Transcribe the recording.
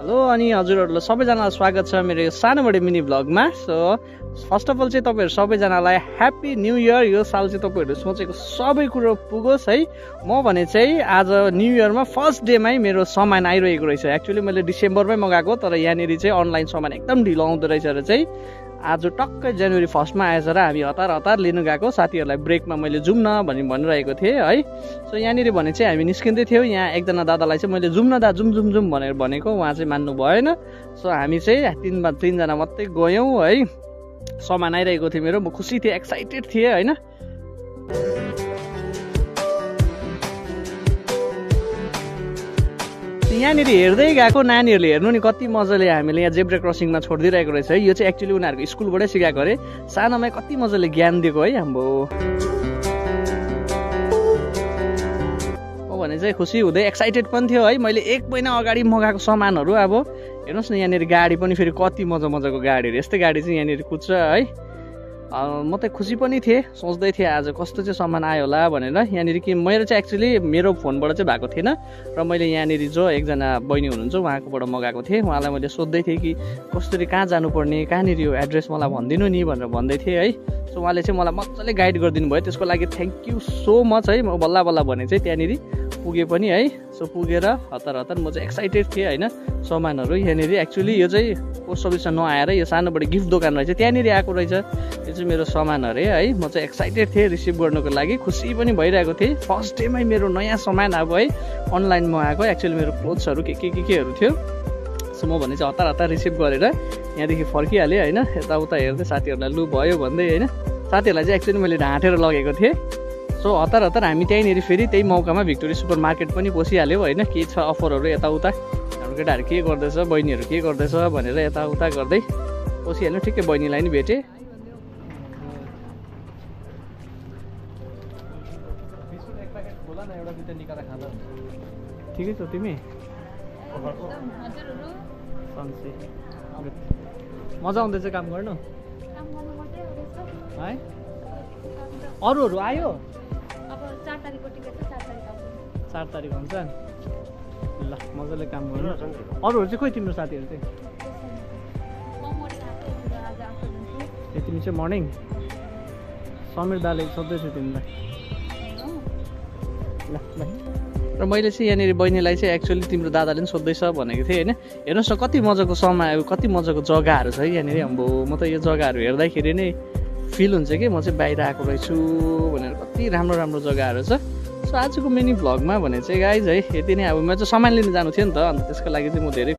Hello अनि हजुरहरूलाई सबैजनालाई स्वागत छ मेरो सानोबडे मिनी भ्लगमा। सो फर्स्ट अफ अल चाहिँ तपाईँहरू सबैजनालाई ह्याप्पी न्यू इयर। यो साल चाहिँ तपाईँहरू सोचेको सबै कुरो पुगोस् है। म भने चाहिँ आज न्यू इयरमा फर्स्ट डेमै मेरो सामान आइरहेको रहेछ। एक्चुअली मैले डिसेम्बरमै मगाएको, तर यहाँनिर चाहिँ अनलाइन सामान एकदम ढिलो आउँदो रहेछ र चाहिँ आज टक्कै जनवरी 1मा आएछ र हामी हतार लिनु गएको। साथीहरूलाई ब्रेकमा मैले जाउँ न भनिरहेको थिएँ है। सो यहाँनिर भने चाहिँ हामी निस्किँदै थियौँ। यहाँ एकजना दादालाई चाहिँ मैले जाउँ न दा जाउँ भनेर भनेको, उहाँ चाहिँ मान्नु भएन। सो हामी चाहिँ तीनजना मात्रै गयौँ है। सामान आइरहेको थियो मेरो, म खुसी थिएँ, एक्साइटेड थिएँ होइन। यहाँनिर हेर्दै गएको नानीहरूले हेर्नु नि कति मजाले हामीले यहाँ जेब्रा क्रसिङमा छोडिदिइरहेको रहेछ है। यो चाहिँ एक्चुअली उनीहरूको स्कुलबाटै सिकाएको अरे। सानोमै कति मजाले ज्ञान दिएको है हाम्रो। म भने चाहिँ खुसी हुँदै एक्साइटेड पनि थियो है। मैले 1 महिना अगाडि मगाएको सामानहरू अब हेर्नुहोस् न, यहाँनिर गाडी पनि फेरि कति मजाको गाडीहरू, यस्तै गाडी चाहिँ यहाँनिर कुद्छ है। म त खुसी पनि थिएँ, सोच्दै थिएँ आज कस्तो चाहिँ सामान आयो होला भनेर। यहाँनिर कि मेरो चाहिँ एक्चुअली मेरो फोनबाट चाहिँ भएको थिएन र मैले यहाँनिर जो एकजना बहिनी हुनुहुन्छ उहाँकोबाट मगाएको थिएँ। उहाँलाई मैले सोध्दै थिएँ कि कसरी कहाँ जानुपर्ने, कहाँनिर यो एड्रेस मलाई भनिदिनु नि भनेर भन्दै थिएँ है। सो उहाँले चाहिँ मलाई मजाले गाइड गरिदिनु भयो, त्यसको लागि थ्याङ्क यू सो मच है। म बल्ल भने चाहिँ त्यहाँनिर पुगेँ पनि है। सो पुगेर हतार म चाहिँ एक्साइटेड थिएँ होइन। सामानहरू यहाँनिर एक्चुअली यो चाहिँ पोस्ट अफिसमा नआएर यो सानोबडे गिफ्ट दोकान रहेछ, त्यहाँनिर आएको रहेछ। यो चाहिँ मेरो सामानहरू है। म चाहिँ एक्साइटेड थिएँ रिसिभ गर्नुको लागि, खुसी पनि भइरहेको थिएँ। फर्स्ट डेमै मेरो नयाँ सामान अब है अनलाइन मगाएको। एक्चुअली मेरो क्लोथ्सहरू केहरू थियो। सो म भने चाहिँ हतार रिसिभ गरेर यहाँदेखि फर्किहालेँ होइन। यताउता हेर्दै साथीहरूलाई लु भयो भन्दै होइन। साथीहरूलाई चाहिँ एक्चुअली मैले ढाँटेर लगेको थिएँ। सो हतार हामी त्यहीँनिर फेरि त्यही मौकामा भिक्टोरिया सुपर मार्केट पनि पसिहाल्यो होइन। के छ अफरहरू यताउता, हाम्रो केटाहरू के गर्दैछ, बहिनीहरू के गर्दैछ भनेर यताउता गर्दै पसिहाल्यो। ठिकै बहिनीलाई नि भेटेँ। ठिकै छौ तिमी? मजा आउँदैछ काम गर्नु है? अरूहरू आयो? 4 तारिक हुन्छ ल, मजाले काम गर्नु। अरूहरू चाहिँ खोइ तिम्रो साथीहरू चाहिँ? ए तिमी चाहिँ मर्निङ? समीर दाले सोध्दैछु तिमीलाई ल ल। र मैले चाहिँ यहाँनिर बहिनीलाई चाहिँ एक्चुअली तिम्रो दादाले पनि सोध्दैछ भनेको थिएँ होइन। हेर्नुहोस् न कति मजाको कति मजाको जग्गाहरू छ है यहाँनिर। अम्बो म त यो जग्गाहरू हेर्दाखेरि नै फिल हुन्छ कि म चाहिँ बाहिर आएको रहेछु भनेर। कति राम्रो जग्गाहरू छ। सो आजको मिनी भ्लगमा भने चाहिँ गाइज है यति नै। अब म चाहिँ सामान लिन जानु थियो नि त, अन्त त्यसको लागि चाहिँ म धेरै